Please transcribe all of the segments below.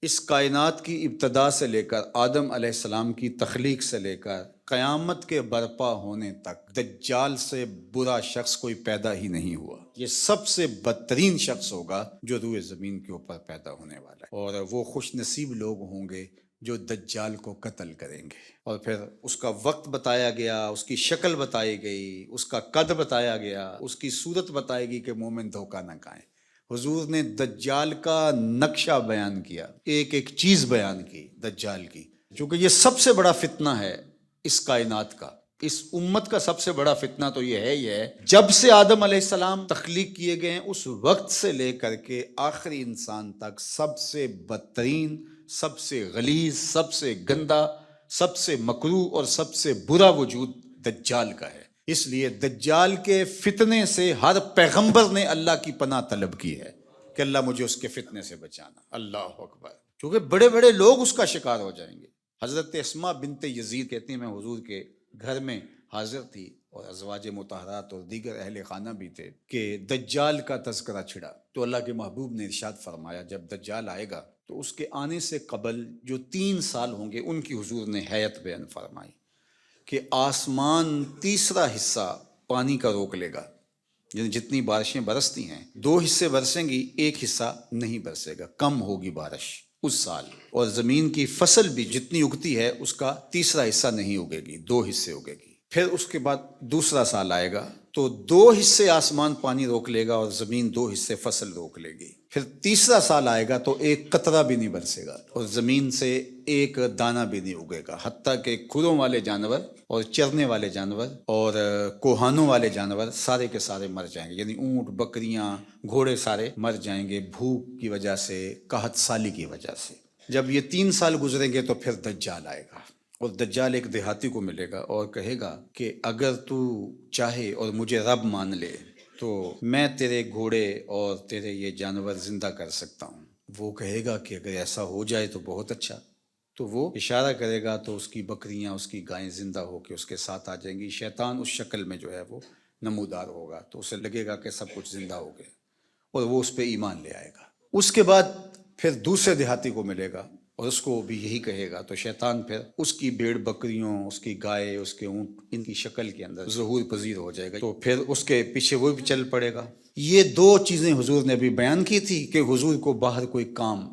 اس کائنات کی ابتدا سے لے کر آدم علیہ السلام کی تخلیق سے لے کر قیامت کے برپا ہونے تک دجال سے برا شخص کوئی پیدا ہی نہیں ہوا۔ یہ سب سے بدترین شخص ہوگا جو روئے زمین کے اوپر پیدا ہونے والا ہے، اور وہ خوش نصیب لوگ ہوں گے جو دجال کو قتل کریں گے۔ اور پھر اس کا وقت بتایا گیا، اس کی شکل بتائی گئی، اس کا قد بتایا گیا، اس کی صورت بتائی گئی کہ مومن دھوکہ نہ کھائیں۔ حضور نے دجال کا نقشہ بیان کیا، ایک ایک چیز بیان کی دجال کی، چونکہ یہ سب سے بڑا فتنہ ہے اس کائنات کا۔ اس امت کا سب سے بڑا فتنہ تو یہ ہے جب سے آدم علیہ السلام تخلیق کیے گئے ہیں اس وقت سے لے کر کے آخری انسان تک سب سے بدترین، سب سے غلیظ، سب سے گندا، سب سے مکروہ اور سب سے برا وجود دجال کا ہے۔ اس لیے دجال کے فتنے سے ہر پیغمبر نے اللہ کی پناہ طلب کی ہے کہ اللہ مجھے اس کے فتنے سے بچانا۔ اللہ اکبر، کیونکہ بڑے بڑے لوگ اس کا شکار ہو جائیں گے۔ حضرت اسماء بنت یزید کہتی ہیں میں حضور کے گھر میں حاضر تھی اور ازواج مطہرات اور دیگر اہل خانہ بھی تھے کہ دجال کا تذکرہ چھڑا، تو اللہ کے محبوب نے ارشاد فرمایا جب دجال آئے گا تو اس کے آنے سے قبل جو 3 سال ہوں گے ان کی حضور نے ہیئت بیان فرمائی کہ آسمان تیسرا حصہ پانی کا روک لے گا، یعنی جتنی بارشیں برستی ہیں 2 حصے برسیں گی، 1 حصہ نہیں برسے گا، کم ہوگی بارش اس سال، اور زمین کی فصل بھی جتنی اگتی ہے اس کا تیسرا حصہ نہیں اگے گی، 2 حصے اگے گی۔ پھر اس کے بعد دوسرا سال آئے گا تو 2 حصے آسمان پانی روک لے گا اور زمین 2 حصے فصل روک لے گی۔ پھر تیسرا سال آئے گا تو 1 قطرہ بھی نہیں برسے گا اور زمین سے 1 دانہ بھی نہیں اگے گا، حتیٰ کہ کھروں والے جانور اور چرنے والے جانور اور کوہانوں والے جانور سارے کے سارے مر جائیں گے، یعنی اونٹ، بکریاں، گھوڑے سارے مر جائیں گے بھوک کی وجہ سے، قحط سالی کی وجہ سے۔ جب یہ 3 سال گزریں گے تو پھر دجال آئے گا، اور دجال ایک دیہاتی کو ملے گا اور کہے گا کہ اگر تو چاہے اور مجھے رب مان لے تو میں تیرے گھوڑے اور تیرے یہ جانور زندہ کر سکتا ہوں۔ وہ کہے گا کہ اگر ایسا ہو جائے تو بہت اچھا، تو وہ اشارہ کرے گا تو اس کی بکریاں، اس کی گائیں زندہ ہو کے اس کے ساتھ آ جائیں گی۔ شیطان اس شکل میں جو ہے وہ نمودار ہوگا تو اسے لگے گا کہ سب کچھ زندہ ہو گیا اور وہ اس پہ ایمان لے آئے گا۔ اس کے بعد پھر دوسرے دیہاتی کو ملے گا اور اس کو بھی یہی کہے گا، تو شیطان پھر اس کی بھیڑ بکریوں، اس کی گائے، اس کے اونٹ، ان کی شکل کے اندر ظہور پذیر ہو جائے گا، تو پھر اس کے پیچھے وہ بھی چل پڑے گا۔ یہ 2 چیزیں حضور نے ابھی بیان کی تھی کہ حضور کو باہر کوئی کام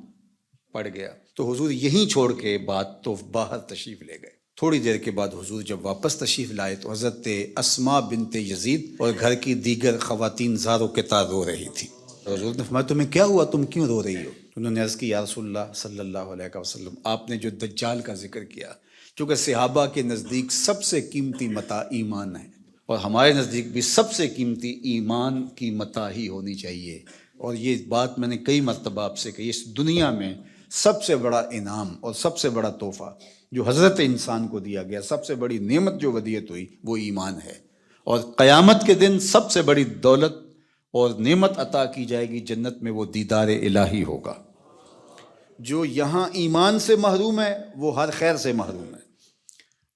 پڑ گیا تو حضور یہیں چھوڑ کے بات تو باہر تشریف لے گئے۔ تھوڑی دیر کے بعد حضور جب واپس تشریف لائے تو حضرت اسماء بنت یزید اور گھر کی دیگر خواتین زاروں کے تار رو رہی تھی۔ حضور نے فرمایا تمہیں کیا ہوا، تم کیوں رو رہی ہو؟ انہوں نے عرض کی یا رسول اللہ صلی اللہ علیہ وسلم، آپ نے جو دجال کا ذکر کیا، چونکہ صحابہ کے نزدیک سب سے قیمتی متاع ایمان ہے، اور ہمارے نزدیک بھی سب سے قیمتی ایمان کی متاع ہی ہونی چاہیے، اور یہ بات میں نے کئی مرتبہ آپ سے کہی، اس دنیا میں سب سے بڑا انعام اور سب سے بڑا تحفہ جو حضرت انسان کو دیا گیا، سب سے بڑی نعمت جو ودیعت ہوئی وہ ایمان ہے، اور قیامت کے دن سب سے بڑی دولت اور نعمت عطا کی جائے گی جنت میں، وہ دیدار الہی ہوگا۔ جو یہاں ایمان سے محروم ہے وہ ہر خیر سے محروم ہے،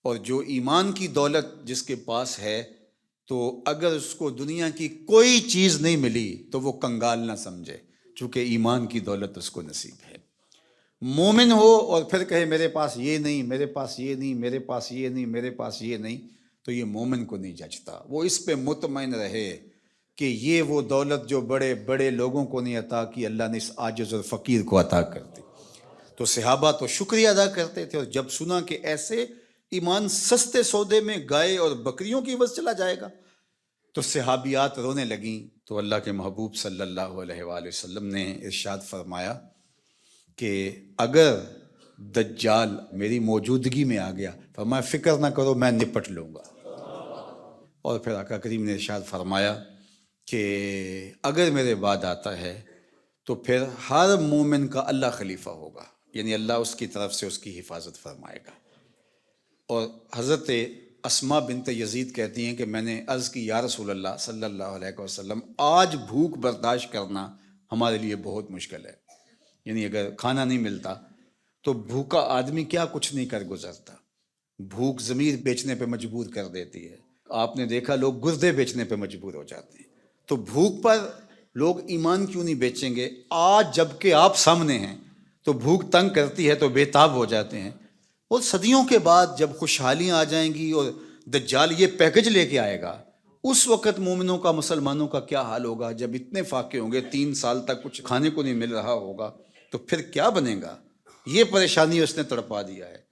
اور جو ایمان کی دولت جس کے پاس ہے تو اگر اس کو دنیا کی کوئی چیز نہیں ملی تو وہ کنگال نہ سمجھے، چونکہ ایمان کی دولت اس کو نصیب ہے۔ مومن ہو اور پھر کہے میرے پاس یہ نہیں، میرے پاس یہ نہیں، میرے پاس یہ نہیں، میرے پاس یہ نہیں، تو یہ مومن کو نہیں جچتا۔ وہ اس پہ مطمئن رہے کہ یہ وہ دولت جو بڑے بڑے لوگوں کو نہیں عطا کی، اللہ نے اس عاجز اور فقیر کو عطا کر دی۔ تو صحابہ تو شکریہ ادا کرتے تھے، اور جب سنا کہ ایسے ایمان سستے سودے میں گائے اور بکریوں کی عوض چلا جائے گا تو صحابیات رونے لگیں، تو اللہ کے محبوب صلی اللہ علیہ وآلہ وسلم نے ارشاد فرمایا کہ اگر دجال میری موجودگی میں آ گیا، فرمایا فکر نہ کرو میں نپٹ لوں گا۔ اور پھر آقا کریم نے ارشاد فرمایا کہ اگر میرے بعد آتا ہے تو پھر ہر مومن کا اللہ خلیفہ ہوگا، یعنی اللہ اس کی طرف سے اس کی حفاظت فرمائے گا۔ اور حضرت اسماء بنت یزید کہتی ہیں کہ میں نے عرض کی یا رسول اللہ صلی اللہ علیہ وسلم، آج بھوک برداشت کرنا ہمارے لیے بہت مشکل ہے، یعنی اگر کھانا نہیں ملتا تو بھوکا آدمی کیا کچھ نہیں کر گزرتا، بھوک ضمیر بیچنے پہ مجبور کر دیتی ہے، آپ نے دیکھا لوگ گردے بیچنے پہ مجبور ہو جاتے ہیں، تو بھوک پر لوگ ایمان کیوں نہیں بیچیں گے؟ آج جب کہ آپ سامنے ہیں تو بھوک تنگ کرتی ہے تو بے تاب ہو جاتے ہیں، اور صدیوں کے بعد جب خوشحالیاں آ جائیں گی اور دجال یہ پیکج لے کے آئے گا، اس وقت مومنوں کا، مسلمانوں کا کیا حال ہوگا؟ جب اتنے فاقے ہوں گے، 3 سال تک کچھ کھانے کو نہیں مل رہا ہوگا، تو پھر کیا بنے گا؟ یہ پریشانی اس نے تڑپا دیا ہے۔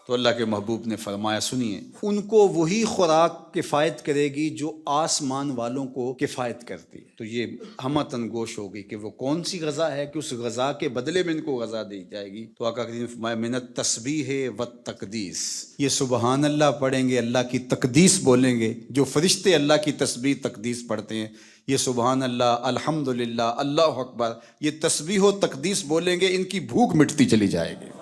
تو اللہ کے محبوب نے فرمایا، سنیے، ان کو وہی خوراک کفایت کرے گی جو آسمان والوں کو کفایت کرتی ہے۔ تو یہ ہمتن گوش ہوگی کہ وہ کون سی غذا ہے کہ اس غذا کے بدلے میں ان کو غذا دی جائے گی۔ تو آقا کریم نے فرمایا، من التسبیح والتقدیس، یہ سبحان اللہ پڑھیں گے، اللہ کی تقدیس بولیں گے، جو فرشتے اللہ کی تسبیح تقدیس پڑھتے ہیں، یہ سبحان اللہ، الحمدللہ، اللہ اکبر، یہ تسبیح و تقدیس بولیں گے، ان کی بھوک مٹتی چلی جائے گی،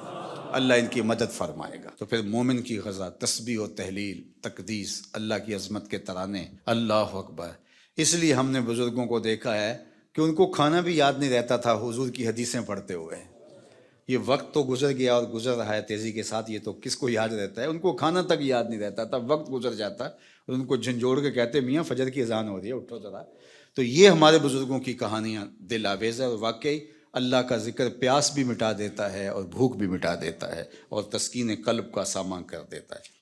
اللہ ان کی مدد فرمائے گا۔ تو پھر مومن کی غذا تسبیح و تحلیل، تقدیس، اللہ کی عظمت کے ترانے، اللہ اکبر۔ اس لیے ہم نے بزرگوں کو دیکھا ہے کہ ان کو کھانا بھی یاد نہیں رہتا تھا حضور کی حدیثیں پڑھتے ہوئے۔ یہ وقت تو گزر گیا اور گزر رہا ہے تیزی کے ساتھ، یہ تو کس کو یاد رہتا ہے؟ ان کو کھانا تک یاد نہیں رہتا تھا، وقت گزر جاتا اور ان کو جھنجھوڑ کے کہتے، میاں فجر کی اذان ہو رہی ہے، اٹھو ذرا۔ تو یہ ہمارے بزرگوں کی کہانیاں دل آویز ہے، اور واقعی اللہ کا ذکر پیاس بھی مٹا دیتا ہے اور بھوک بھی مٹا دیتا ہے اور تسکین قلب کا سامان کر دیتا ہے۔